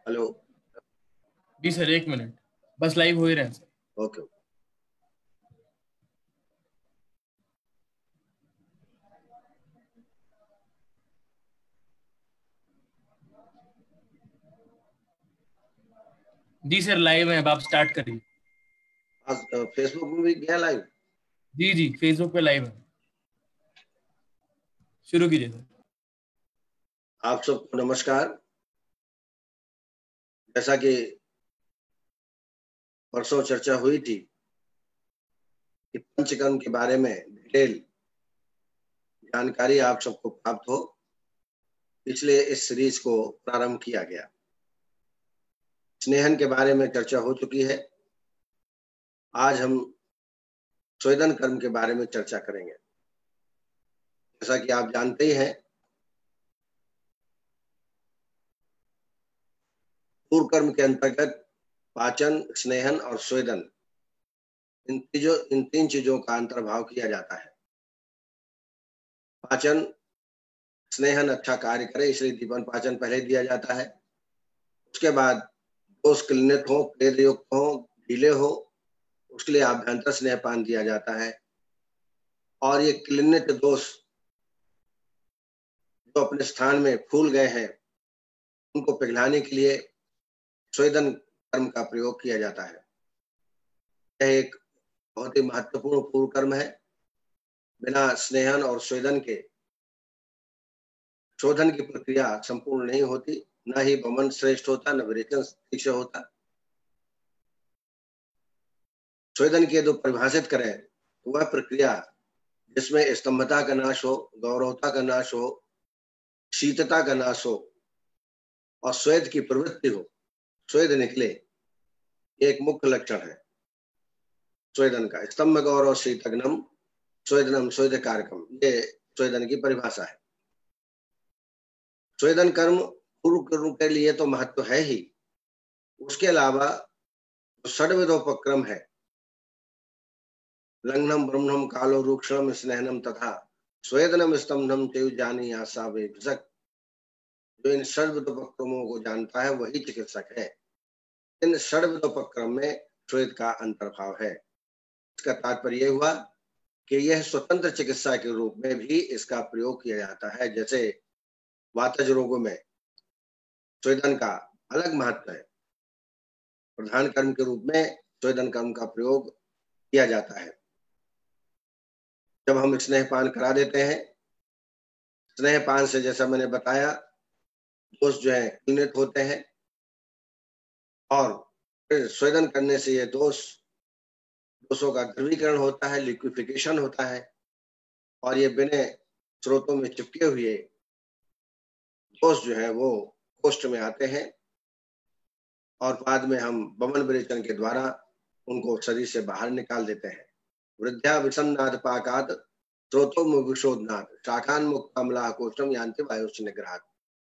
Hello. जी sir, 1 minute, बस live हो ही रहे हैं सर। ओके। जी सर, लाइव है, अब आप स्टार्ट करिए। आज फेसबुक में भी गया लाइव। जी जी, फेसबुक पे लाइव है, शुरू कीजिए सर। आप सबको नमस्कार। जैसा कि परसों चर्चा हुई थी कि पंचकर्म के बारे में डिटेल जानकारी आप सबको प्राप्त हो, इसलिए इस सीरीज को प्रारंभ किया गया। स्नेहन के बारे में चर्चा हो चुकी है। आज हम स्वेदन कर्म के बारे में चर्चा करेंगे। जैसा कि आप जानते ही हैं, पूर्व कर्म के अंतर्गत पाचन, स्नेहन और स्वेदन, इन तीन चीजों का अंतर्भाव किया जाता है। पाचन, स्नेहन अच्छा कार्य करे इसलिए दीपन पाचन पहले दिया जाता है। उसके बाद दोष क्लिनित हो, प्रेद युक्त हो, ढीले हो, उसके लिए आभ्यंतर स्नेहपान दिया जाता है। और ये क्लिनित दोष जो अपने स्थान में फूल गए हैं, उनको पिघलाने के लिए स्वेदन कर्म का प्रयोग किया जाता है। यह एक बहुत ही महत्वपूर्ण पूर्व कर्म है। बिना स्नेहन और स्वेदन के शोधन की प्रक्रिया संपूर्ण नहीं होती, न ही वमन श्रेष्ठ होता, न विरेचन ठीक से होता। स्वेदन की यदि परिभाषित करें तो वह प्रक्रिया जिसमें स्तंभता का नाश हो, गौरवता का नाश हो, शीतता का नाश हो और स्वेद की प्रवृत्ति हो, स्वेद निकले, एक मुख्य लक्षण है स्वेदन का। स्तंभ गौरव शीतग्नम स्वेदनम स्वेद कारकम, ये स्वेदन की परिभाषा है। स्वेदन कर्म पूर्व कर्म के लिए तो महत्व है ही, उसके अलावा षड्विधोपक्रम है, लग्नम ब्रह्मणम कालो रूक्षणम स्नेहनम तथा स्वेदनम स्तंभनम तेजानी आशा वे भिषक। जो इन षड्विधोपक्रमों को जानता है वही चिकित्सक है। इन षड्विधोपक्रम में स्वेद का अंतर्भाव है। इसका तात्पर्य हुआ कि यह स्वतंत्र चिकित्सा के रूप में भी इसका प्रयोग किया जाता है। जैसे वातज रोगों में स्वेदन का अलग महत्व है, प्रधान कर्म के रूप में स्वेदन कर्म का प्रयोग किया जाता है। जब हम स्नेहपान करा देते हैं, स्नेहपान से जैसा मैंने बताया दोष जो है क्लिनित होते हैं, और फिर स्वेदन करने से ये दोषों का द्रवीकरण होता है, लिक्विफिकेशन होता है, और ये बिना स्रोतों में चिपके हुए दोष जो है वो कोष्ठ में आते हैं, और बाद में हम वमन विरेचन के द्वारा उनको शरीर से बाहर निकाल देते हैं। वृद्ध्या विषन्नाद पाकात स्रोतों में विशोधनाथ शाखान मुक्त अमला कोष्ठम यान्ति वायुश्च निग्रहात।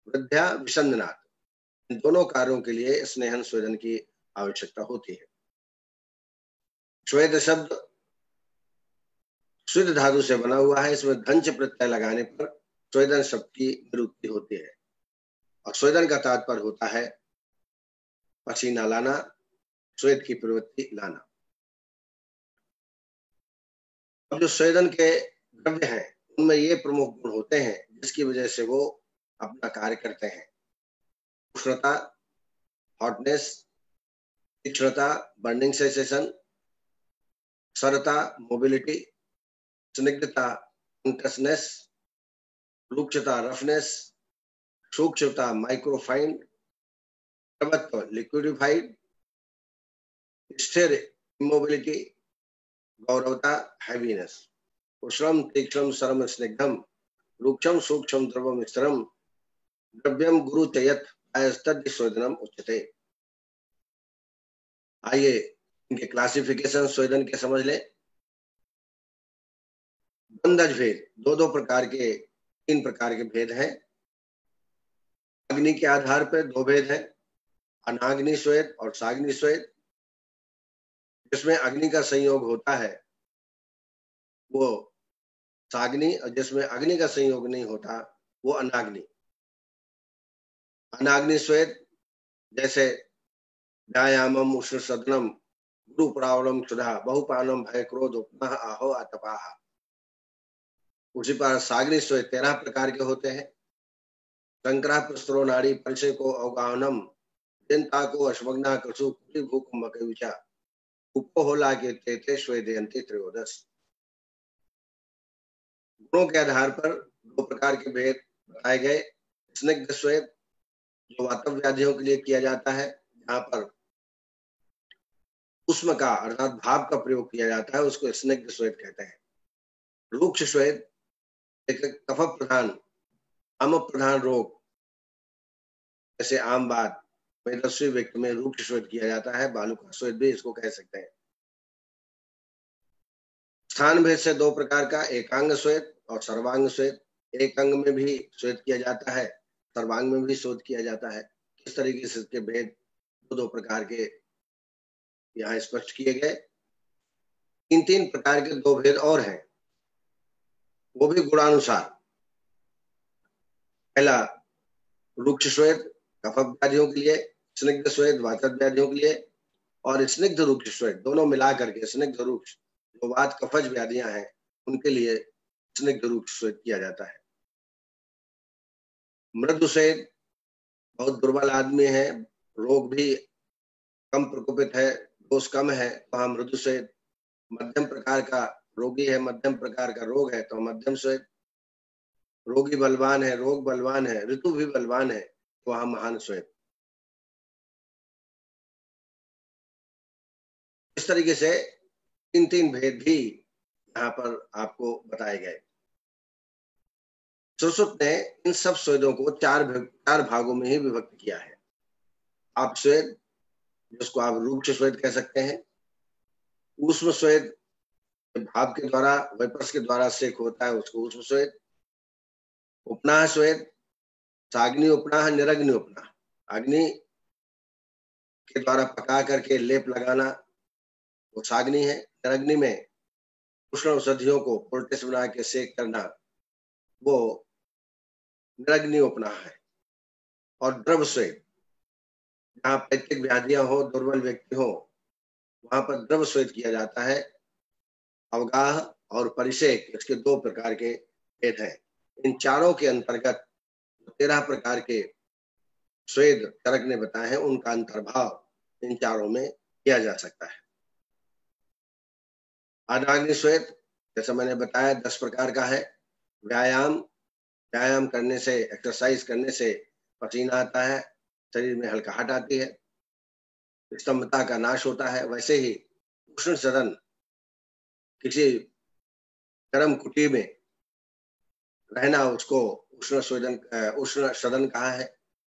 वृद्ध्या विषन्नाद, इन दोनों कार्यों के लिए स्नेहन स्वेदन की आवश्यकता होती है। स्वेद शब्द शुद्ध धातु से बना हुआ है, इसमें धंच प्रत्यय लगाने पर स्वेदन शब्द की निरुक्ति होती है, और स्वेदन का तात्पर्य होता है पसीना लाना, स्वेद की प्रवृत्ति लाना। अब जो स्वेदन के द्रव्य हैं उनमें ये प्रमुख गुण होते हैं जिसकी वजह से वो अपना कार्य करते हैं। उष्णता, हॉटनेस, तीक्ष्णता, बर्निंग सेंसेशन, सरता, मोबिलिटी, स्निग्धता, कंकसनेस, रूक्षता, रफनेस, सूक्ष्मता, माइक्रोफाइन, प्रभुत्व, लिक्विडिफाइड, स्थिर, इमोबिलिटी, गौरवता, हैवीनेस, उष्णम, तीक्ष्णम, सरम, स्निग्धम, रूक्षम, सूक्ष्म, द्रवम, स्थिरम, द्रव्यम गुरु चयत अयस्तद्य स्वेदनम उच्यते। आइए इनके क्लासिफिकेशन स्वेदन के समझ ले। बंधज भेद, दो प्रकार के, तीन प्रकार के भेद हैं। अग्नि के आधार पर दो भेद हैं, अनाग्नि स्वेद और साग्नि स्वेद। जिसमें अग्नि का संयोग होता है वो साग्नि, और जिसमें अग्नि का संयोग नहीं होता वो अनाग्नि। अनाग्नि स्वेद जैसे व्यायामम उष्ण सदनम गुरु प्रावलम क्षुधा बहुपानम भय क्रोध उपना आहो अतपाह। उसी पर साग्नि श्वेत 13 प्रकार के होते हैं। संक्रा प्रस्त्रो नाड़ी परिचय को अवगाहनम चिंता को अश्वग्ना कसु कुटी भूकुंभ विचा उपो होला के तेते श्वेदयंती त्रयोदश। गुणों के आधार पर 2 प्रकार के भेद बताए गए। स्निग्ध श्वेत जो वातव व्याधियों के लिए किया जाता है, जहां पर उष्म का अर्थात भाप का प्रयोग किया जाता है, उसको स्निग्ध श्वेत कहते हैं। रूक्ष श्वेत एक कफ प्रधान आम प्रधान रोग जैसे आम बात मेदस्वी व्यक्ति में रूक्ष श्वेत किया जाता है, बालुका श्वेत भी इसको कह सकते हैं। स्थान भेद से 2 प्रकार का एकांग श्वेत और सर्वांग श्वेत। एक अंग में भी श्वेत किया जाता है, सर्वांग में भी श्वेत किया जाता है। इस तरीके से इसके भेद 2 प्रकार के यहाँ स्पष्ट किए गए। 3 प्रकार के 2 भेद और हैं, वो भी गुणानुसार। पहला रूक्ष श्वेत कफ व्याधियों के लिए, स्निग्ध श्वेत वातज व्याधियों के लिए, और स्निग्ध रूक्ष श्वेत दोनों मिलाकर के स्निग्ध रूक्ष जो वात कफज व्याधियां हैं उनके लिए स्निग्ध रूक्ष श्वेत किया जाता है। मृदु श्वेत बहुत दुर्बल आदमी है, रोग भी कम प्रकोपित है, दोष कम है, तो हम मृदु श्वेत। मध्यम प्रकार का रोगी है, मध्यम प्रकार का रोग है, तो मध्यम श्वेत। रोगी बलवान है, रोग बलवान है, ऋतु भी बलवान है, तो हम महान श्वेत। इस तरीके से 3 भेद भी यहाँ पर आपको बताए गए। सुश्रुत ने इन सब श्वेतों को 4 भागों में ही विभक्त किया है। आप श्वेत जिसको आप रूक्ष श्वेत कह सकते हैं, ऊष्म श्वेत भाप के द्वारा वेपर्स के द्वारा सेक होता है उसको ऊष्म श्वेत। उपनाह श्वेत साग्नि उपनाह निरग्नि उपनाह, अग्नि के द्वारा पका करके लेप लगाना वो साग्नि है। निरग्नि में उष्ण औषधियों को पोल्टिस बना के सेक करना वो निरग्नि उपनाह है। और द्रव श्वेत जहाँ पैतृक व्याधियां हो, दुर्बल व्यक्ति हो, वहां पर द्रव श्वेत किया जाता है। अवगाह और परिषेक इसके 2 प्रकार के भेद हैं। इन चारों के अंतर्गत 13 प्रकार के श्वेत चरक ने बताए हैं, उनका अंतर्भाव इन चारों में किया जा सकता है। अनाग्नि श्वेत जैसा मैंने बताया 10 प्रकार का है। व्यायाम करने से, एक्सरसाइज करने से पसीना आता है, शरीर में हल्काहट आती है, स्तंभता का नाश होता है। वैसे ही उष्ण सदन, किसी गर्म कुटी में रहना उसको उष्ण सदन कहा है।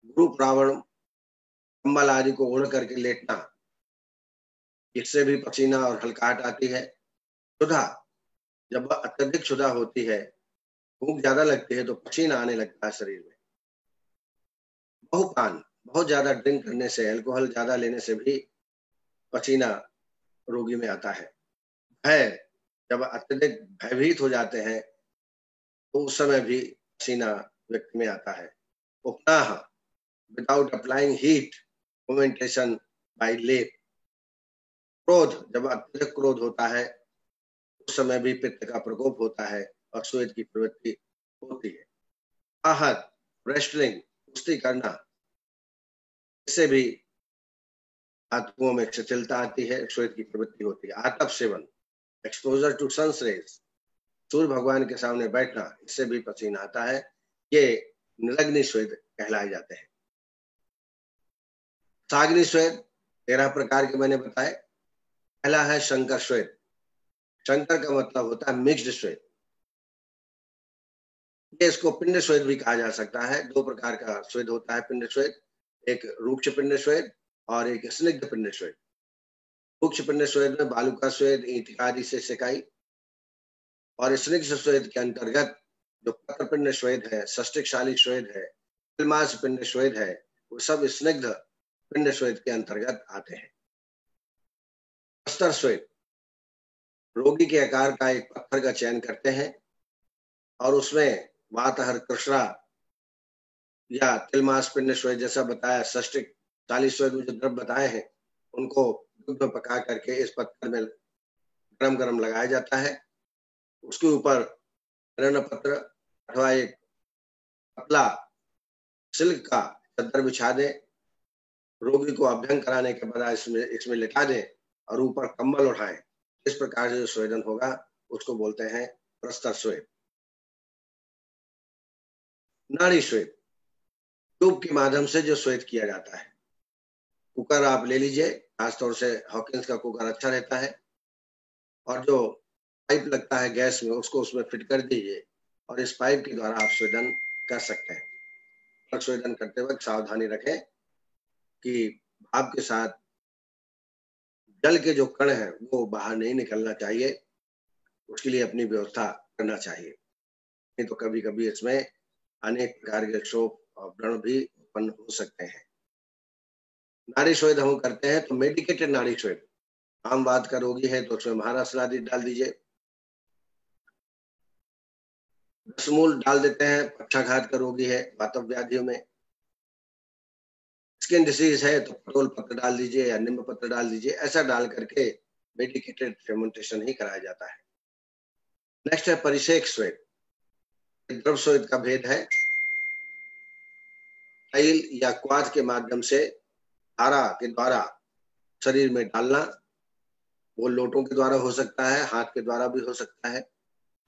गुरु प्रावण कंबल आदि को ओढ़ करके लेटना, इससे भी पसीना और हल्काहट आती है। क्षुधा जब अत्यधिक क्षुधा होती है, भूख ज्यादा लगती है तो पसीना आने लगता है शरीर में। बहुपान बहुत ज्यादा ड्रिंक करने से, अल्कोहल ज्यादा लेने से भी पसीना रोगी में आता है। भय जब अत्यधिक भयभीत हो जाते हैं तो उस समय भी पसीना व्यक्ति में आता है। उपनाह विदाउट अप्लाइंग हीट मोमेंटेशन बाय लेप। क्रोध जब अत्यधिक क्रोध होता है उस समय भी पित्त का प्रकोप होता है और श्वेत की प्रवृत्ति होती है। आहत रेस्टलिंग कुश्ती करना, इससे भी धातुओं में शिथिलता आती है, श्वेत की प्रवृत्ति होती है। आतप सेवन एक्सपोजर टू सन्स रेज, सूर्य भगवान के सामने बैठना, इससे भी पसीना आता है। ये निरग्नि श्वेत कहलाए जाते हैं। साग्नि श्वेत 13 प्रकार के मैंने बताए। पहला है शंकर श्वेत। शंकर का मतलब होता है मिक्स्ड श्वेत। ये इसको पिंड श्वेत भी कहा जा सकता है। 2 प्रकार का श्वेत होता है पिंड श्वेत, एक रूक्ष पिंड श्वेत और एक स्निग्ध पिंड श्वेत। रूक्ष पिंड श्वेत में बालुका श्वेत, ईंट आदि से सेकाई, और स्निग्ध श्वेत के अंतर्गत जो पत्र पिंड श्वेत है, षष्टिकशाली श्वेत है, तिलमास पिंड श्वेत है, वो सब स्निग्ध पिंड श्वेत के अंतर्गत आते हैं। प्रस्तर श्वेत रोगी के आकार का एक पत्थर का चयन करते हैं और उसमें वातहर कृष्णा या तिलमास पिंड श्वेत जैसा बताया, षष्टिक 40 स्वेद में जो द्रव्य बताए हैं उनको दूध में पका करके इस पत्थर में गरम गरम लगाया जाता है। उसके ऊपर हिरण्य पत्र अथवा एक पतला सिल्क का चादर बिछा दे, रोगी को अभ्यंग कराने के बाद इसमें लिटा दे और ऊपर कंबल उठाए। इस प्रकार से जो स्वेदन होगा उसको बोलते हैं प्रस्तर स्वेद। नाड़ी स्वेद ट्यूब के माध्यम से जो स्वेद किया जाता है। कुकर आप ले लीजिए, खासतौर से हॉकिंस का कुकर अच्छा रहता है, और जो पाइप लगता है गैस में उसको उसमें फिट कर दीजिए और इस पाइप के द्वारा आप स्वेदन कर सकते हैं। और स्वेदन करते वक्त सावधानी रखें कि भाप के साथ जल के जो कण हैं वो बाहर नहीं निकलना चाहिए, उसके लिए अपनी व्यवस्था करना चाहिए, नहीं तो कभी कभी इसमें अनेक प्रकार के क्षोभ और व्रण भी उत्पन्न हो सकते हैं। नाड़ी स्वेद हम करते हैं तो मेडिकेटेड नाड़ी स्वेद, आम बात का रोगी है तो उसमें महाराष्ट्र आदि डाल दीजिए, दशमूल डाल देते हैं, पक्षाघात का रोगी है, वातव व्याधियों में, स्किन डिसीज है तो पटोल पत्र डाल दीजिए या नींब पत्र डाल दीजिए। ऐसा डाल करके मेडिकेटेड फेर्मेंटेशन ही कराया जाता है। नेक्स्ट है परिषेक स्वेद। द्रव स्वेद का भेद है। तैल या क्वाथ के माध्यम से धारा के द्वारा शरीर में डालना, वो लोटों के द्वारा हो सकता है, हाथ के द्वारा भी हो सकता है।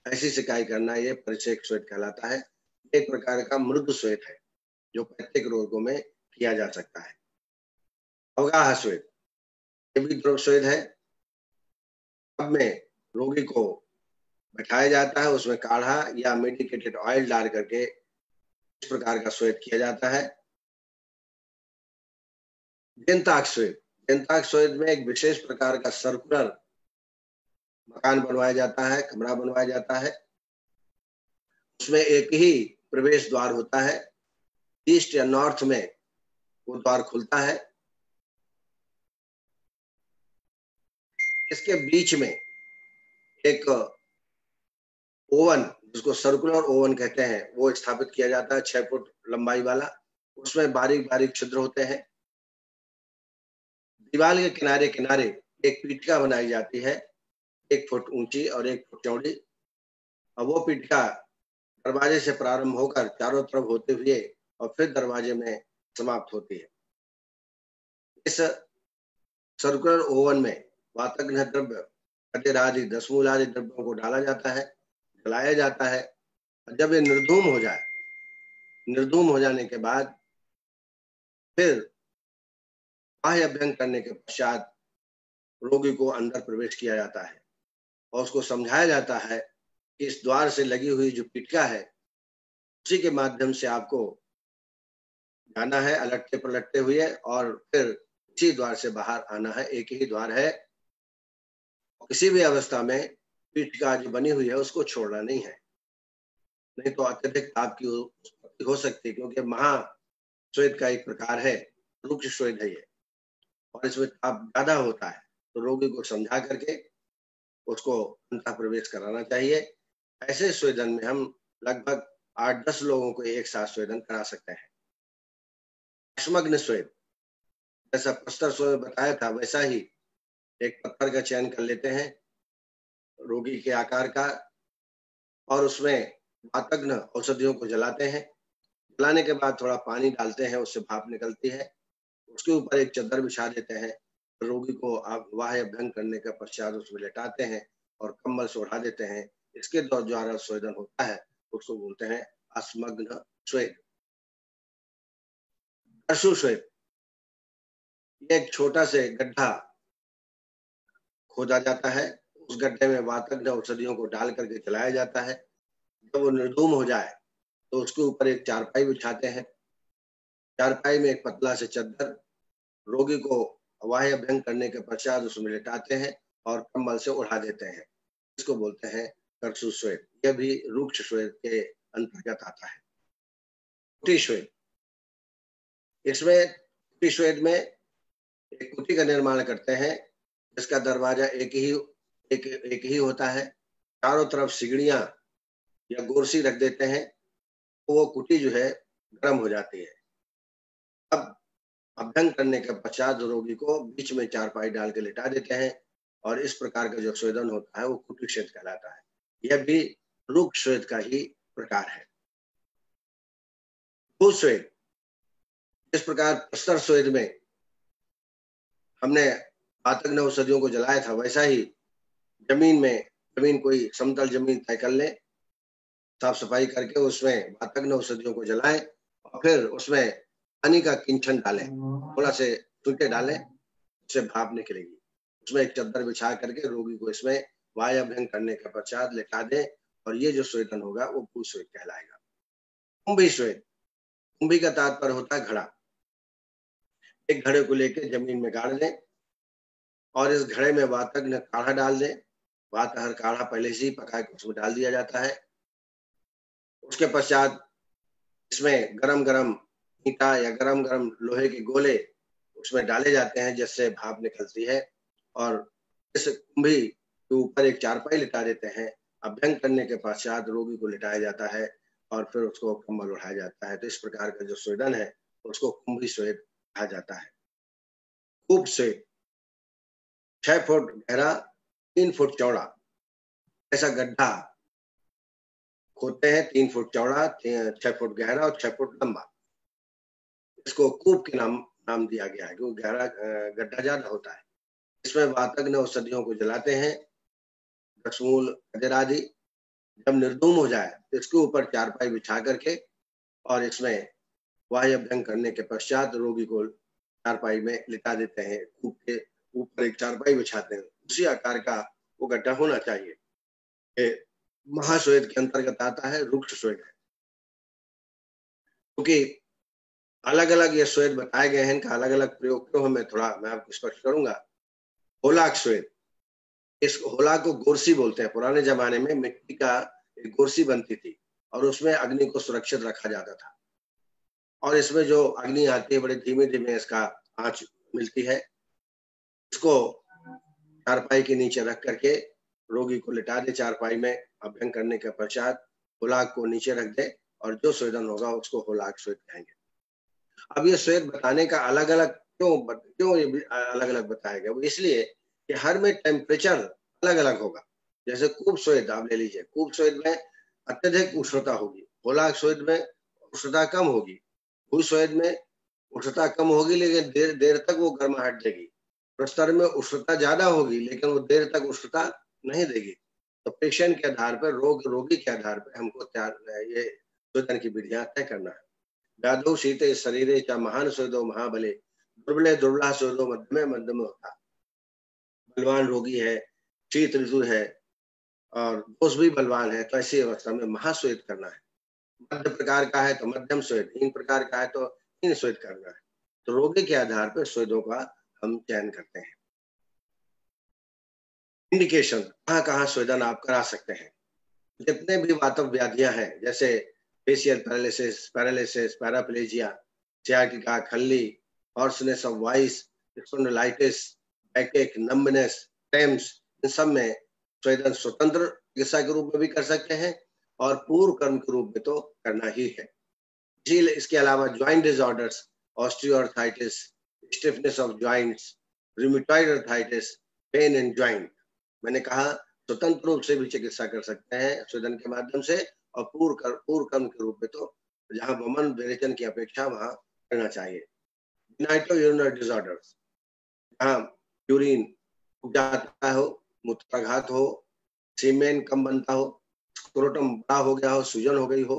ऐसी सिकाई करना ये परिषेक स्वेद कहलाता है। एक प्रकार का मृदु स्वेद है जो प्रत्येक रोगों में किया जा सकता है। अवगाह स्वेद, ये भी द्रव स्वेद है। अब में रोगी को बैठाया जाता है, उसमें काढ़ा या मेडिकेटेड ऑयल डाल करके इस प्रकार का स्वेद किया जाता है। जेंताक स्वेद, जेंताक स्वेद में एक विशेष प्रकार का सर्कुलर मकान बनवाया जाता है, कमरा बनवाया जाता है। उसमें एक ही प्रवेश द्वार होता है, ईस्ट या नॉर्थ में वो द्वार खुलता है। इसके बीच में एक ओवन, जिसको सर्कुलर ओवन कहते हैं, वो स्थापित किया जाता है, 6 फुट लंबाई वाला। उसमें बारीक बारीक छिद्र होते हैं। दीवार के किनारे किनारे एक पीठिका बनाई जाती है, 1 फुट ऊंची और 1 फुट चौड़ी, और वो पीठिका दरवाजे से प्रारंभ होकर चारों तरफ होते हुए और फिर दरवाजे में समाप्त होती है। इस सर्कुलर ओवन में वातग्न द्रव्य, कटेर आदि, दशमूल आदि द्रव्यों को डाला जाता है, जलाया जाता है। जब ये निर्धूम हो जाए, निर्धूम हो जाने के बाद फिर बाह्य अभ्यंग करने के पश्चात रोगी को अंदर प्रवेश किया जाता है और उसको समझाया जाता है कि इस द्वार से लगी हुई जो पीठिका है उसी के माध्यम से आपको जाना है अलटते पलटते हुए, और फिर इसी द्वार से बाहर आना है। एक ही द्वार है, किसी भी अवस्था में पीठिका जो बनी हुई है उसको छोड़ना नहीं है, नहीं तो अत्यधिक ताप की उत्पत्ति हो सकती है, क्योंकि महाश्वेत का एक प्रकार है, रुक्ष श्वेत है ये, और इसमें ताप ज्यादा होता है। तो रोगी को समझा करके उसको अंतः प्रवेश कराना चाहिए। ऐसे स्वेदन में हम लगभग 8-10 लोगों को एक साथ स्वेदन करा सकते हैं। अश्मग्न स्वेद, जैसा प्रस्तर स्वेद बताया था वैसा ही एक पत्थर का चयन कर लेते हैं रोगी के आकार का, और उसमें वातग्न औषधियों को जलाते हैं। जलाने के बाद थोड़ा पानी डालते हैं, उससे भाप निकलती है। उसके ऊपर एक चादर बिछा देते हैं, रोगी को आप वाह्य अभ्यंग करने के पश्चात उसमें लेटाते हैं और कंबल से ओढ़ा देते हैं। इसके द्वारा स्वेदन होता है, उसको बोलते हैं अश्मग्न स्वेद। दर्शु स्वेद, ये एक छोटा से गड्ढा खोदा जाता है, उस गड्ढे में वातग्न औषधियों को डाल करके जलाया जाता है। जब वो निर्धूम हो जाए तो उसके ऊपर एक चारपाई बिछाते हैं, चारपाई में एक पतला से चद्दर, रोगी को वाह्य अभ्यंग करने के पश्चात उसमें लेटाते हैं और कंबल से उड़ा देते हैं। इसको बोलते हैं दर्शु स्वेद। यह भी रुक्ष स्वेद के अंतर्गत आता है। कुटी स्वेद, इसमें कुटी स्वेद में एक कुटी का निर्माण करते हैं, जिसका दरवाजा एक ही होता है। चारों तरफ सिगड़ियां या गोरसी रख देते हैं, तो वो कुटी जो है गर्म हो जाती है। अब अभ्यंग करने के पश्चात रोगी को बीच में चारपाई डाल के लिटा देते हैं और इस प्रकार का जो स्वेदन होता है वो कुटी स्वेद कहलाता है। यह भी रुक्ष स्वेद का ही प्रकार है। भूस्वेद, इस प्रकार प्रस्तर स्वेद में हमने वातग्न औषधियों को जलाया था, वैसा ही जमीन कोई समतल जमीन तय कर ले, साफ सफाई करके उसमें वातग्न औषधियों को जलाएं और फिर उसमें पानी का किंचन डालें, थोड़ा से छींटे डालें, उससे भाप निकलेगी। उसमें एक चादर बिछा करके रोगी को इसमें वायुअभ्यंग करने के पश्चात लिटा दें और ये जो स्वेदन होगा वो भूस्वेद कहलाएगा। कुंभी स्वेद, कुंभी का तात्पर्य होता है घड़ा। एक घड़े को लेकर जमीन में गाड़ दें और इस घड़े में वातग्न काढ़ा डाल दें। वातहर काढ़ा पहले से ही पका के उसमें डाल दिया जाता है। उसके पश्चात इसमें गरम गरम ईंटा या गरम गरम लोहे के गोले उसमें डाले जाते हैं जिससे भाप निकलती है और इस कुंभी के ऊपर एक चारपाई लिटा देते हैं। अभ्यंग करने के पश्चात रोगी को लिटाया जाता है और फिर उसको कंबल उठाया जाता है। तो इस प्रकार का जो स्वेदन है उसको कुंभी स्वेद कहा जाता है। कूप स्वेद, 6 फुट गहरा 3 फुट चौड़ा ऐसा गड्ढा खोदते हैं, 3 फुट चौड़ा 6 फुट गहरा और 6 फुट लंबा। इसको कूप के नाम दिया गया है क्योंकि गहरा गड्ढा ज्यादा होता है। इसमें वातग्न औषधियों को जलाते हैं, दशमूल गजर आदि। जब निर्धूम हो जाए तो इसके ऊपर चारपाई बिछा करके और इसमें वायुअभ्यंग करने के पश्चात रोगी को चारपाई में लिटा देते हैं। कूप के ऊपर एक चारपाई बिछाते हैं, उसी आकार का वो गड्ढा होना चाहिए। महास्वेद के अंतर्गत आता है, रुक्ष स्वेद है। क्योंकि अलग अलग ये स्वेद बताए गए हैं, इनका अलग अलग प्रयोग क्यों मैं आपको स्पष्ट करूंगा। होलाक स्वेद, इस होलाक को गोरसी बोलते हैं। पुराने जमाने में मिट्टी का एक गोरसी बनती थी और उसमें अग्नि को सुरक्षित रखा जाता था और इसमें जो अग्नि आती है बड़े धीमे धीमे इसका आंच मिलती है। इसको चारपाई के नीचे रख करके रोगी को लिटा दे चारपाई में, अभ्यंग करने के पश्चात होलाक को नीचे रख दे और जो स्वेदन होगा उसको होलाक स्वेद कहेंगे। अब ये स्वेद बताने का अलग अलग क्यों ये अलग अलग बताया गया, वो इसलिए कि हर में टेम्परेचर अलग अलग होगा। जैसे कूप स्वेद आप ले लीजिए, कूप स्वेद में अत्यधिक उष्णता होगी, होलाक स्वेद में उष्णता कम होगी। भूस्वेद में उष्णता कम होगी लेकिन देर तक वो गर्माहट देगी। प्रस्तर में उष्णता ज्यादा होगी लेकिन वो देर तक उष्णता नहीं देगी। तो पेशेंट के आधार पर, रोगी के आधार पर हमको ये स्वेदन की विधियां तय करना है। व्याधो शीते शरीरे च महान स्वेदो महाबले, दुर्बले दुर्बला स्वेदो मध्यमे मध्यम होता। बलवान रोगी है, शीत ऋतु है और दोष भी बलवान है, तो ऐसी अवस्था में महास्वेद करना है। मध्य प्रकार का है तो मध्यम स्वेद, हीन प्रकार का है तो हीन स्वेद करना है। तो रोगी के आधार पर स्वेदों का हम चयन करते हैं। इंडिकेशन, कहाँ स्वेदन आप करा सकते हैं। जितने भी वातव व्याधियां हैं जैसे फेशियल पैरालिसिस, पैराप्लेजिया, सियाटिका, खल्ली, hoarseness of voice, spondylitis, backache, numbness, टेम्स, इन सब में स्वेदन स्वतंत्र चिकित्सा के रूप में भी कर सकते हैं और पूर्व कर्म के रूप में तो करना ही है। इसके अलावा joint disorders, osteoarthritis, stiffness of joints, rheumatoid arthritis, pain in joint, मैंने कहा स्वतंत्र रूप से भी चिकित्सा कर सकते हैं स्वेदन के माध्यम से और पूर्व कर्म के रूप में तो जहां वमन विरेचन की अपेक्षा वहां करना चाहिए। यूरिनरी डिसऑर्डर्स, जहां यूरिन जाता हो, मूत्राघात हो, सीमेन कम बनता हो, स्क्रोटम बड़ा हो गया हो, सूजन हो गई हो,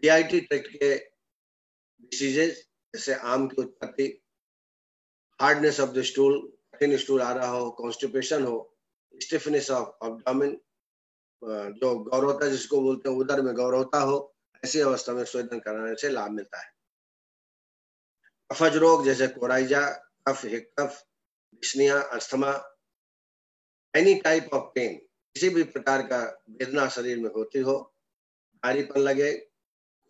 जीआईटी ट्रैक्ट के डिसीजेस जैसे आम की उत्पत्ति, हार्डनेस ऑफ द स्टूल, कठिन स्टूल आ रहा हो, कॉन्स्टिपेशन हो, स्टिफनेस ऑफ एब्डोमेन, जो गौरवता जिसको बोलते हैं उदर में गौरवता हो, ऐसी अवस्था में स्वेदन कराने से लाभ मिलता है। कफज रोग जैसे कोराइजा, कफ, हिक्कफ, dyspnoea, asthma, any type of pain, किसी भी प्रकार का वेदना शरीर में होती हो, भारीपन लगे,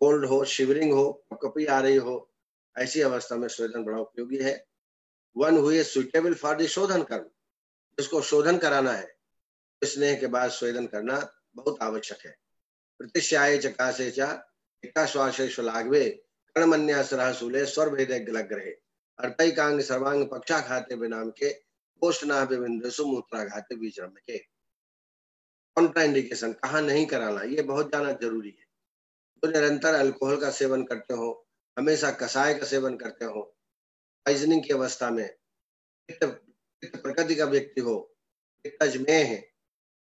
कोल्ड हो, शिवरिंग हो, कपकपी आ रही हो, ऐसी अवस्था में स्वेदन बड़ा उपयोगी है। One who is suitable for the शोधन कर्म, जिसको शोधन कराना है, स्नेह के बाद स्वेदन करना बहुत आवश्यक है। प्रतिश्याय चकाशे च एकाश्वासे श्वलाघवे कर्णमन्यासरः शूले स्वरभेदे ग्रहे अर्थैकांग सर्वांग पक्षा खाते विनाम के कोष्ठना बिंदुसु मूत्राघाते विचरम के। कॉन्ट्रा इंडिकेशन, कहाँ नहीं कराना, ये बहुत जाना जरूरी है। तो निरंतर अल्कोहल का सेवन करते हो, हमेशा कषाय का सेवन करते हो, पॉइजनिंग की अवस्था में, पित्त प्रकृति का व्यक्ति हो, पित्तजमेह है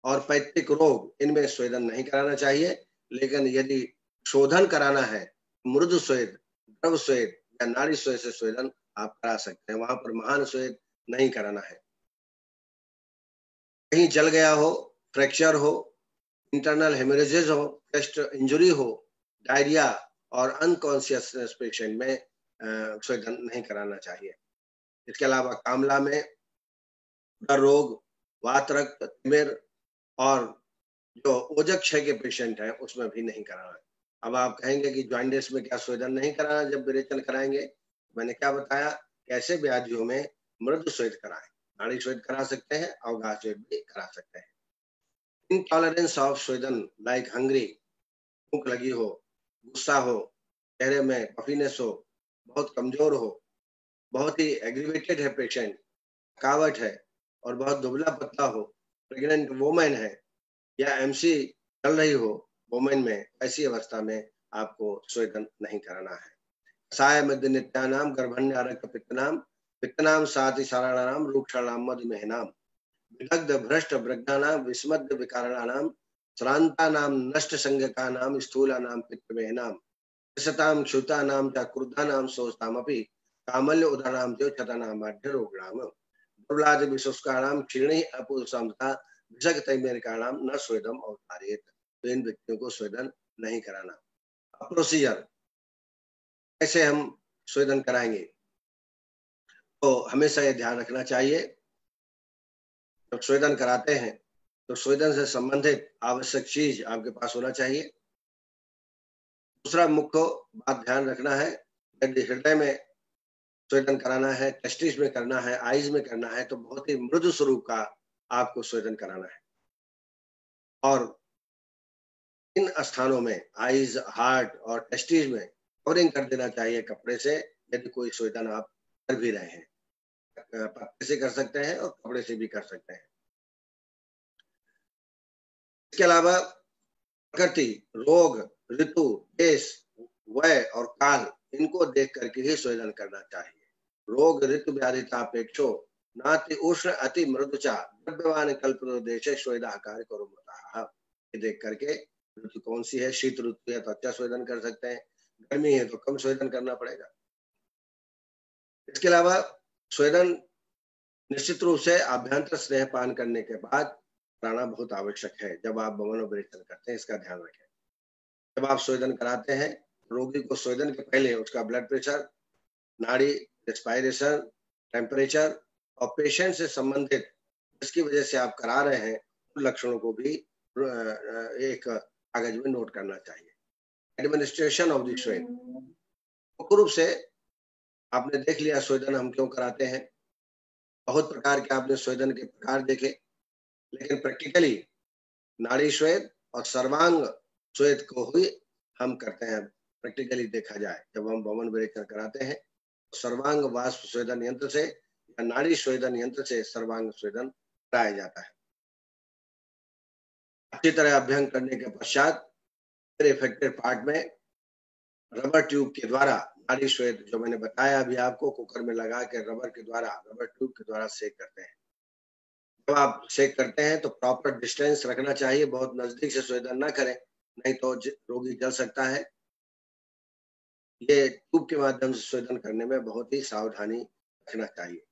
और पैतृक रोग, इनमें स्वेदन नहीं कराना चाहिए। लेकिन यदि शोधन कराना है, मृदु स्वेद, द्रव स्वेद या नाड़ी स्वेद से स्वेदन आप करा सकते हैं, वहां पर महान स्वेद नहीं कराना है। कहीं जल गया हो, फ्रैक्चर हो, इंटरनल हेमरेजेस हो, चेस्ट इंजरी हो, डायरिया और अनकॉन्शियसनेस पेशेंट में स्वेदन नहीं कराना चाहिए। इसके अलावा कामला में रोग, वात रक्त, तिमिर और जो ओजक क्षय के पेशेंट हैं उसमें भी नहीं कराना है। अब आप कहेंगे कि जॉइंटिस में क्या स्वेदन नहीं कराना जब विरेचन कराएंगे? मैंने क्या बताया, कैसे व्याधियों में मृदु स्वेद कराएं, नाड़ी स्वेद करा सकते हैं, अवगाह स्वेद भी करा सकते हैं। इनटॉलरेंस ऑफ स्वेदन लाइक हंग्री, भूख लगी हो, गुस्सा हो, चेहरे में पफीनेस हो, बहुत कमजोर हो, बहुत ही एग्रीवेटेड है पेशेंट, थकावट है और बहुत दुबला पतला हो, प्रेग्नेंट वोमेन है या एमसी चल रही हो वोमेन में, ऐसी अवस्था में आपको स्वेदन नहीं कराना है। कषाय मध्य नित्यानाम गर्भण्यारक पित्तनाम साति साराणाम रूक्षाणाम मधुमेहनाम विदग्ध भ्रष्ट प्रज्ञानाम विस्मद्य विकारणानाम श्रांतानाम नष्ट संज्ञकानाम स्थूलानाम पित्तमेहनाम कृषताम क्षुतानाम च क्रुद्धानाम सोचतामपि कामल्य उदानाम च छतानाम माध्य रोगणाम दुर्लाद विशुष्काणाम क्षीणे अपुसमता विषक तैमेरिकाणाम न स्वेदम अवतारित। तो इन व्यक्तियों को स्वेदन नहीं कराना। प्रोसीजर कैसे हम स्वेदन कराएंगे, तो हमेशा ये ध्यान रखना चाहिए, जब स्वेदन कराते हैं तो स्वेदन से संबंधित आवश्यक चीज आपके पास होना चाहिए। दूसरा मुख्य बात ध्यान रखना है, यदि हृदय में स्वेदन कराना है, टेस्टिस में करना है, आईज में करना है, तो बहुत ही मृदु स्वरूप का आपको स्वेदन कराना है। और इन स्थानों में आईज, हार्ट और टेस्टिस में कवरिंग कर देना चाहिए कपड़े से, यदि कोई स्वेदन आप कर भी रहे हैं। पत्ते से कर सकते हैं और कपड़े से भी कर सकते हैं। इसके अलावा प्रकृति, रोग, ऋतु, देश, वय और काल, इनको देख करके ही स्वेदन करना चाहिए। रोग ऋतु व्याधितापेक्षो नाति उष्ण अति मृदुचा द्रव्यवान कल्पदेशे स्वेदाकार करो, देख करके ऋतु कौन सी है, शीत ऋतु है तो अच्छा स्वेदन कर सकते हैं, गर्मी है तो कम स्वेदन करना पड़ेगा। इसके अलावा स्वेदन निश्चित रूप से आभ्यंतर स्नेह पान करने के बाद कराना बहुत आवश्यक है। जब आप मनोविरेचन करते हैं, इसका ध्यान रखें। जब आप स्वेदन कराते हैं, रोगी को स्वेदन के पहले उसका ब्लड प्रेशर, नाड़ी, रेस्पिरेशन, टेम्परेचर और पेशेंट से संबंधित जिसकी वजह से आप करा रहे हैं उन लक्षणों को भी एक कागज में नोट करना चाहिए। एडमिनिस्ट्रेशन ऑफ द स्वेद, मुख्य रूप से आपने देख लिया स्वेदन हम क्यों कराते हैं, बहुत प्रकार के आपने स्वेदन के प्रकार देखे, लेकिन प्रैक्टिकली नाड़ी स्वेद और सर्वांग स्वेद को ही हम करते हैं। प्रैक्टिकली देखा जाए, जब हम वमन विरेचन कराते हैं तो सर्वांग वाष्प स्वेदन यंत्र से या नाड़ी स्वेदन यंत्र से सर्वांग स्वेदन कराया जाता है। अच्छी तरह अभ्यंग करने के पश्चात इफेक्टेड पार्ट में रबर ट्यूब के द्वारा नाड़ी स्वेद, जो मैंने बताया अभी आपको, कुकर में लगा के रबर ट्यूब के द्वारा सेक करते हैं। जब आप सेक करते हैं तो प्रॉपर डिस्टेंस रखना चाहिए, बहुत नजदीक से स्वेदन ना करें, नहीं तो रोगी जल सकता है। ये ट्यूब के माध्यम से स्वेदन करने में बहुत ही सावधानी रखना चाहिए।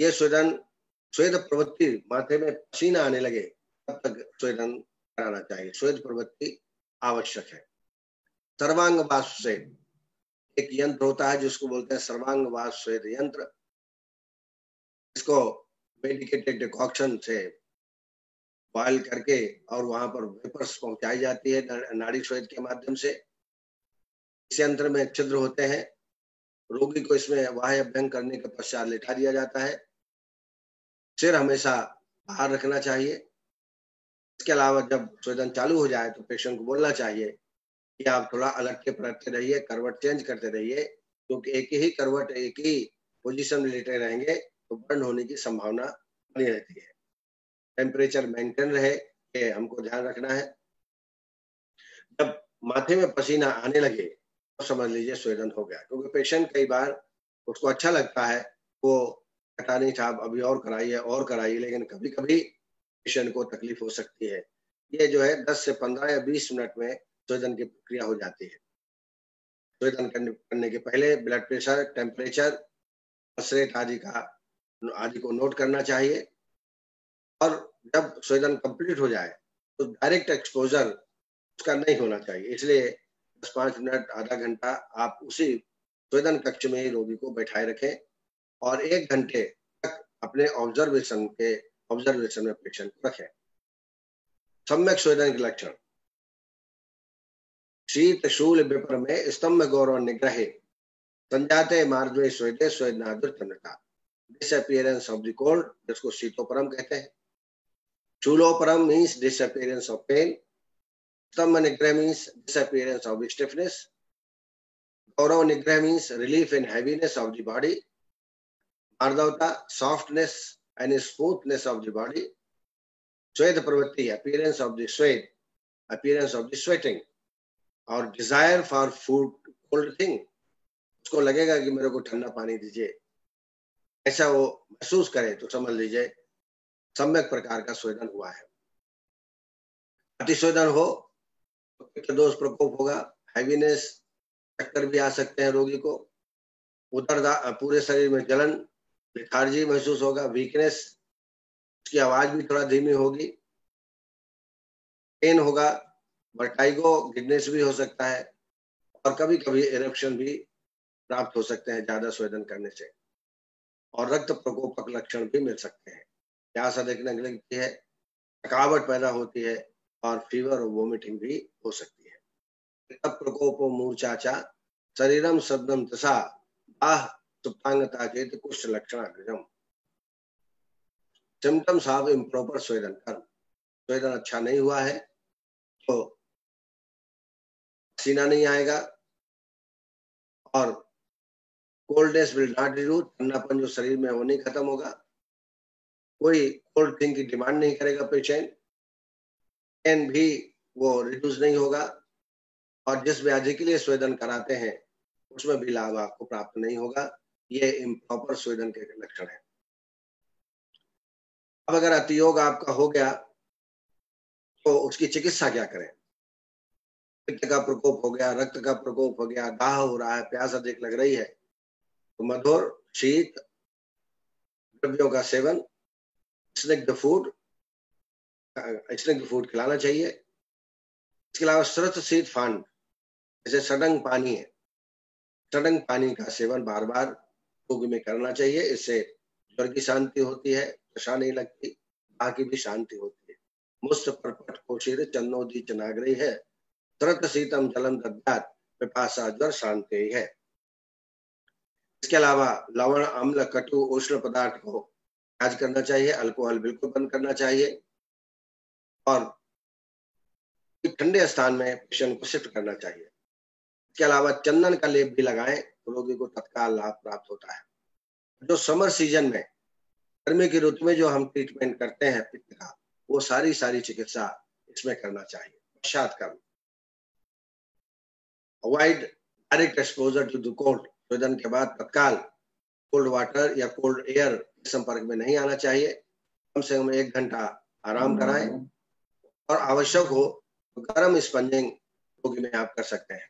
ये स्वेद प्रवृत्ति, माथे में पसीना आने लगे तब तक स्वेदन कराना चाहिए। स्वेद प्रवृत्ति आवश्यक है। सर्वांग वाष्प स्वेद एक यंत्र होता है जिसको बोलते हैं सर्वांग वाष्प स्वेद यंत्र। इसको मेडिकेटेड डिकॉक्शन से बॉयल करके और वहां पर वेपर्स पहुंचाई जाती है नाड़ी स्वेद के माध्यम से। इस यंत्र में छिद्र होते हैं, रोगी को इसमें बाह्य अभ्यंग करने के पश्चात लेटा दिया जाता है। सिर हमेशा बाहर रखना चाहिए। इसके अलावा जब स्वेदन चालू हो जाए तो पेशेंट को बोलना चाहिए कि आप थोड़ा अलग के पलटते रहिए, करवट चेंज करते रहिए, क्योंकि एक ही करवट एक ही पोजीशन में लेटे रहेंगे तो बर्न होने की संभावना बनी रहती है। टेम्परेचर मेंटेन रहे, ये हमको ध्यान रखना है। जब माथे में पसीना आने लगे तो समझ लीजिए स्वेदन हो गया, क्योंकि पेशेंट कई बार उसको अच्छा लगता है, वो कहता नहीं साहब अभी और कराइए, लेकिन कभी-कभी पेशेंट को तकलीफ हो सकती है। ये जो है 10 से 15 या 20 मिनट में स्वेदन की प्रक्रिया हो जाती है। स्वेदन करने के पहले blood pressure, temperature, pulse rate आदि को नोट करना चाहिए, और जब स्वेदन कंप्लीट हो जाए तो डायरेक्ट एक्सपोज़र उसका नहीं होना चाहिए। इसलिए 10-5 मिनट, आधा घंटा आप उसी स्वेदन कक्ष में ही रोगी को बैठाए रखें और 1 घंटे तक अपने ऑब्जर्वेशन में पेशेंट को रखें। सम्यक स्वेदन के लक्षण: शीत शूल विपर में स्तंभ गौरव निग्रहे संजाते मार्द्वे स्वेदे स्वेदनादुर्चन्द्रता। डिसअपियरेंस ऑफ द कोल्ड, जिसको शीतोपरम कहते हैं। शूलोपरम मीन्स डिसअपियरेंस ऑफ पेन। स्तंभ निग्रह means disappearance of stiffness. Gaurav nigrah means relief in heaviness of the body. Ardhavta, softness and smoothness of the body. Swed pravritti, appearance of the sweating, और desire for food, cold thing. उसको लगेगा कि मेरे को ठंडा पानी दीजिए, ऐसा वो महसूस करे तो समझ लीजिए सम्यक प्रकार का स्वेदन हुआ है। अतिस्वेदन हो तो पित्त दोष प्रकोप होगा, हैवीनेस, चक्कर भी आ सकते हैं रोगी को, पूरे शरीर में जलन, लेथार्जी महसूस होगा, वीकनेस, उसकी आवाज भी थोड़ा धीमी होगी, पेन होगा, वर्टाइगो, गिडनेस भी हो सकता है, और कभी कभी इरेप्शन भी प्राप्त हो सकते हैं ज्यादा स्वेदन करने से, और रक्त प्रकोपक लक्षण भी मिल सकते हैं। प्यास अधिक लगती है, थकावट पैदा होती है, और फीवर और वोमिटिंग भी हो सकती है। तब प्रकोपो मूर्छाचा शरीरम सद्दम तसा बाह सुप्तांगता चेत कुष्ठ लक्षणाग्रजम। सिम्टम्स ऑफ इम्प्रॉपर स्वेदन कर्म: स्वेदन अच्छा नहीं हुआ है तो पसीना नहीं आएगा, और कोल्डनेस विल नॉट रिड्यूस, ठंडापन जो शरीर में वो नहीं खत्म होगा, कोई कोल्ड थिंग की डिमांड नहीं करेगा पेशेंट, पेन भी वो रिड्यूस नहीं होगा, और जिस व्याधि के लिए स्वेदन कराते हैं उसमें भी लाभ आपको प्राप्त नहीं होगा। ये इम्प्रॉपर स्वेदन के लक्षण है। अब अगर अतियोग आपका हो गया तो उसकी चिकित्सा क्या करें? पित्त का प्रकोप हो गया, रक्त का प्रकोप हो गया, दाह हो रहा है, प्यास अधिक लग रही है, तो मधुर शीत द्रव्यों का सेवन, स्निग्ध फूड खिलाना चाहिए। इसके अलावा श्रुत शीत फांड, जैसे सडंग पानी है, सडंग पानी का सेवन बार बार रोगी में करना चाहिए। इससे ज्वर की शांति होती है, नशा नहीं लगती, दाह की भी शांति होती है। मुस्त परपट कोशिर चन्नोदी चनाग्रही है, श्रुत शीतम जलम दद्यात पिपासा ज्वर शांति है। इसके अलावा लवण, अम्ल, कटु, उष्ण पदार्थ को त्याग करना चाहिए, अल्कोहल बिल्कुल बंद करना चाहिए, और ठंडे स्थान में पेशेंट को शिफ्ट करना चाहिए। इसके अलावा चंदन का लेप भी लगाएं तो रोगी को तत्काल लाभ प्राप्त होता है। जो समर सीजन में, गर्मी की ऋतु में जो हम ट्रीटमेंट करते हैं पित्त का, वो सारी चिकित्सा इसमें करना चाहिए। पश्चात कर्म: avoid direct exposure to the cold, स्वेदन के बाद तत्काल कोल्ड वाटर या कोल्ड एयर के संपर्क में नहीं आना चाहिए। कम से कम 1 घंटा आराम कराएं, और आवश्यक हो तो गर्म स्पंजिंग रोगी में आप कर सकते हैं।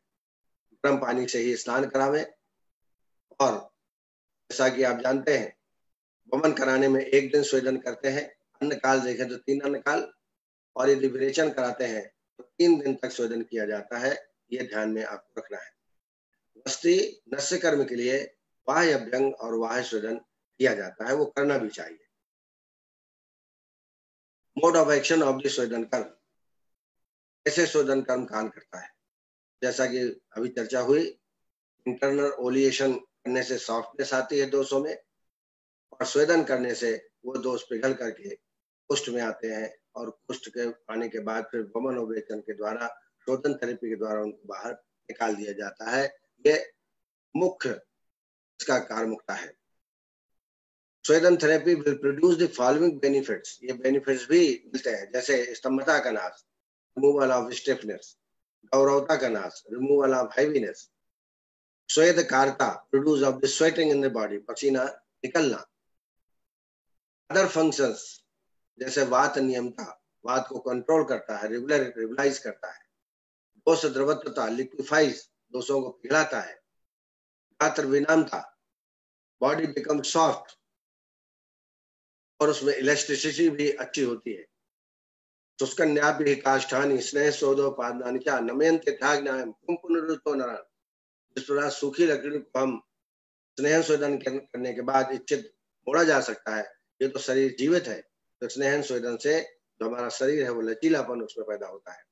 गर्म पानी से ही स्नान करावें, और जैसा कि आप जानते हैं वमन कराने में 1 दिन स्वेदन करते हैं, अन्न काल देखें तो 3 अन्न काल, और यदि विरेचन कराते हैं तो 3 दिन तक स्वेदन किया जाता है। ये ध्यान में आपको रखना है। वस्ती नस्य कर्म के लिए बाह्य अभ्यंग और बाह्य स्वेदन किया जाता है, वो करना भी चाहिए। Mode of action of the स्वेदन कर्म: कैसे स्वेदन कर्म काम करता है? जैसा कि अभी चर्चा हुई, इंटरनल ओलिएशन करने से सॉफ्टनेस आती है दोषों में, और स्वेदन करने से वो दोष पिघल करके कुष्ठ में आते हैं, और कुष्ठ के आने के बाद फिर वमन और वेचन के द्वारा शोधन थेरेपी के द्वारा उनको बाहर निकाल दिया जाता है। ये मुख्य इसका कार्मुकता है। स्वेदन therapy will produce the following benefits. ये बेनिफिट्स भी मिलते हैं, जैसे स्तंभता का नाश, रिमूवल ऑफ स्टिफनेस, गौरवता का नाश, रिमूवल ऑफ हैवीनेस, स्वेदकारता, produce of the sweating in the body, पसीना निकलना। अदर फंक्शंस जैसे वात नियमता, वात को कंट्रोल करता है, रेगुलाइज करता है। दोष द्रवत्वता, लिक्विफाइज, दोषों को पिघलाता है। गात्र विनामता, बॉडी बिकम सॉफ्ट और उसमें इलास्टिसिटी भी अच्छी होती है। शुष्कन्यापि काष्ठानि स्नेह सोदोपादानि च नमयन्ते यथाज्ञानं किं पुनरुतो नरः। जिस प्रकार सूखी लकड़ी को हम स्नेह स्वेदन करने के बाद इच्छित मोड़ा जा सकता है, ये तो शरीर जीवित है, तो स्नेहन स्वेदन से जो हमारा शरीर है वो लचीलापन उसमें पैदा होता है।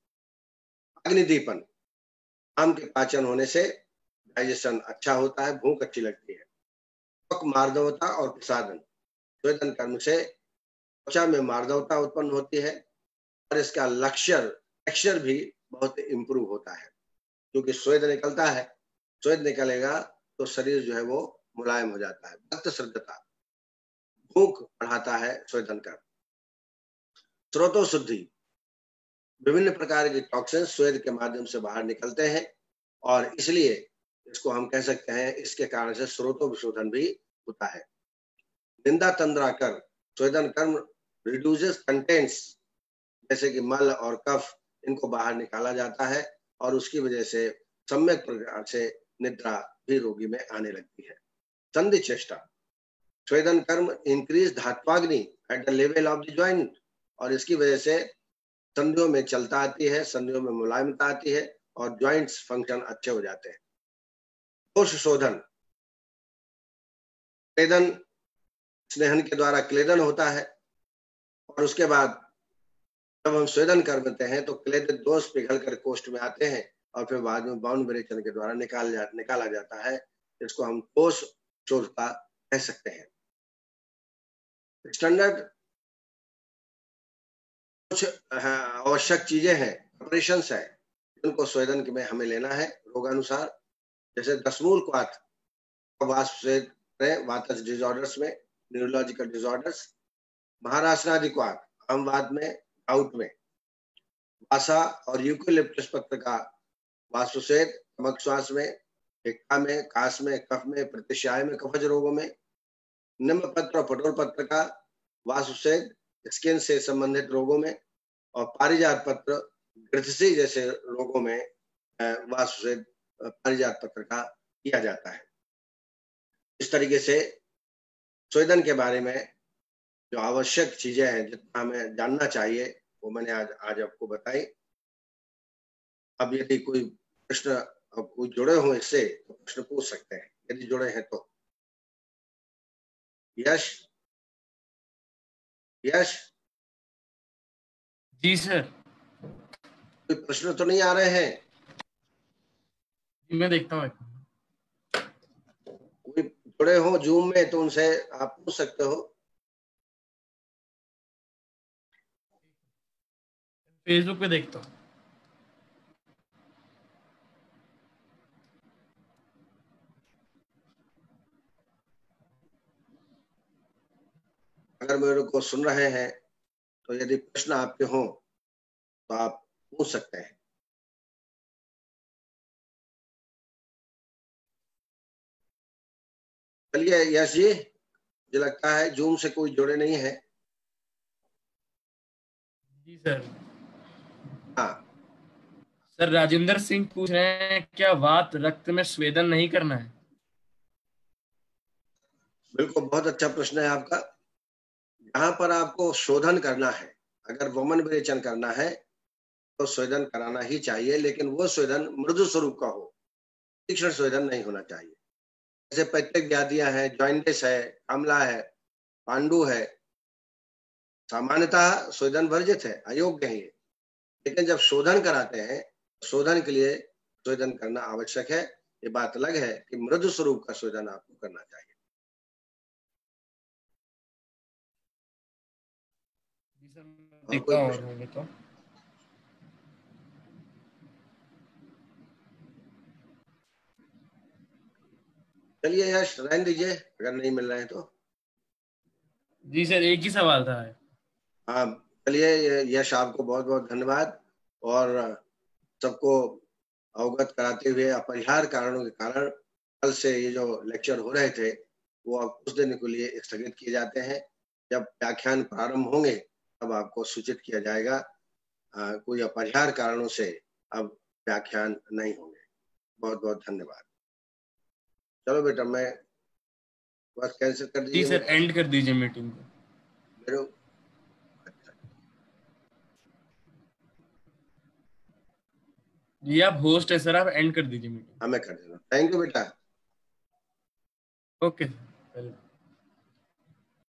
अग्निदीपन, आम के पाचन होने से डाइजेशन अच्छा होता है, भूख अच्छी लगती है। त्वक मार्दवता और प्रसादन, स्वेदन कर्म से त्वचा में मार्दवता उत्पन्न होती है और इसका टेक्सचर भी बहुत इम्प्रूव होता है, क्योंकि स्वेद निकलता है। स्वेद निकलेगा तो शरीर जो है वो मुलायम हो जाता है। रक्त शुद्धता, भूख बढ़ाता है स्वेदन कर्म। स्रोतो शुद्धि, विभिन्न प्रकार के टॉक्सिन स्वेद के माध्यम से बाहर निकलते हैं और इसलिए इसको हम कह सकते हैं, इसके कारण से स्रोतो विशोधन भी होता है। निंदा तंद्रा कर, स्वेदन कर्म रिड्यूसेस कंटेंट्स, जैसे कि मल और कफ, इनको बाहर निकाला जाता है और उसकी वजह से सम्यक प्रकार से निद्रा भी रोगी में आने लगती है। संधि चेष्टा, स्वेदन कर्म इंक्रीज धात्वाग्नि at the level of the joint, और इसकी वजह से संधियों में चलता आती है, संधियों में मुलायमता आती है और जॉइंट्स फंक्शन अच्छे हो जाते हैं। दोष शोधन, क्लेदन, स्नेहन के द्वारा क्लेदन होता है और उसके बाद जब हम स्वेदन करते हैं तो क्लेदित दोष पिघल कर कोष्ठ में आते हैं और फिर बाद में बाउंड विरेचन के द्वारा निकाला जाता है। इसको हम दोष शोधता कह सकते हैं। स्टैंडर्ड कुछ आवश्यक चीजें हैं, ऑपरेशंस है, जिनको स्वेदन में हमें लेना है रोगानुसार। जैसे दशमूल क्वाथ का वाष्प वातज डिसऑर्डर्स में, न्यूरोलॉजिकल डिसऑर्डर्स। महाराष्ट्रादि क्वाथ आम वात में, आउट में। वासा और यूकेलिप्टस पत्र का वाष्पस्वेद कमक श्वास में, हिक्का में, काश में, कफ में, प्रतिशाय में, कफज रोगों में। निम्ब पत्र और पटोल पत्र का वाष्पस्वेद स्किन से संबंधित रोगों में और पारिजात पत्र ग्रथसी जैसे रोगों में वाष्पस्वेद पारिजात पत्र का किया जाता है। इस तरीके से स्वेदन के बारे में जो आवश्यक चीजें हैं, जितना हमें जानना चाहिए, वो मैंने आज आपको बताई। अब यदि कोई प्रश्न कोई जुड़े हो इससे तो प्रश्न पूछ सकते हैं, यदि जुड़े हैं तो। यश, यश जी सर। कोई प्रश्न तो नहीं आ रहे हैं? मैं देखता हूँ। कोई जुड़े हो जूम में तो उनसे आप पूछ सकते हो। फेसबुक पे देखता हूँ। अगर मेरे को सुन रहे हैं तो यदि प्रश्न आपके हो तो आप पूछ सकते हैं। चलिए यश जी, मुझे लगता है जूम से कोई जुड़े नहीं है। जी सर। हाँ, सर राजेंद्र सिंह पूछ रहे हैं, क्या वात रक्त में स्वेदन नहीं करना है? बिल्कुल, बहुत अच्छा प्रश्न है आपका। जहां पर आपको शोधन करना है, अगर वमन विरेचन करना है तो स्वेदन कराना ही चाहिए, लेकिन वो स्वेदन मृदु स्वरूप का हो, तीक्ष्ण स्वेदन नहीं होना चाहिए। जैसे पैतृक व्याधियां हैं, जॉइंटिस है, आमला है, पांडु है, सामान्यतः स्वेदन वर्जित है, अयोग्य है ये। लेकिन जब शोधन कराते हैं, शोधन के लिए स्वेदन करना आवश्यक है। ये बात अलग है कि मृदु स्वरूप का स्वेदन आपको करना चाहिए। जी सर, मैं और कोई देखता हूँ और प्रश्न? होंगे तो। चलिए यश, रहने दीजिए अगर नहीं मिल रहे हैं तो। जी सर, एक ही सवाल था। हाँ, चलिए यश, आपको बहुत बहुत धन्यवाद। और सबको अवगत कराते हुए अपरिहार्य कारणों के कारण कल से ये जो लेक्चर हो रहे थे वो अब कुछ दिन के लिए स्थगित किए जाते हैं। जब व्याख्यान प्रारंभ होंगे तब आपको सूचित किया जाएगा। कोई अपरिहार्य कारणों से अब व्याख्यान नहीं होंगे। बहुत बहुत धन्यवाद। चलो बेटा, मैं बस कैंसिल कर जी दीजिए सर, मेरे एंड कर दीजिए मीटिंग को। मेरे जी आप होस्ट है सर, आप एंड कर दीजिए मीटिंग। हमें कर देना। थैंक यू बेटा। Okay sir.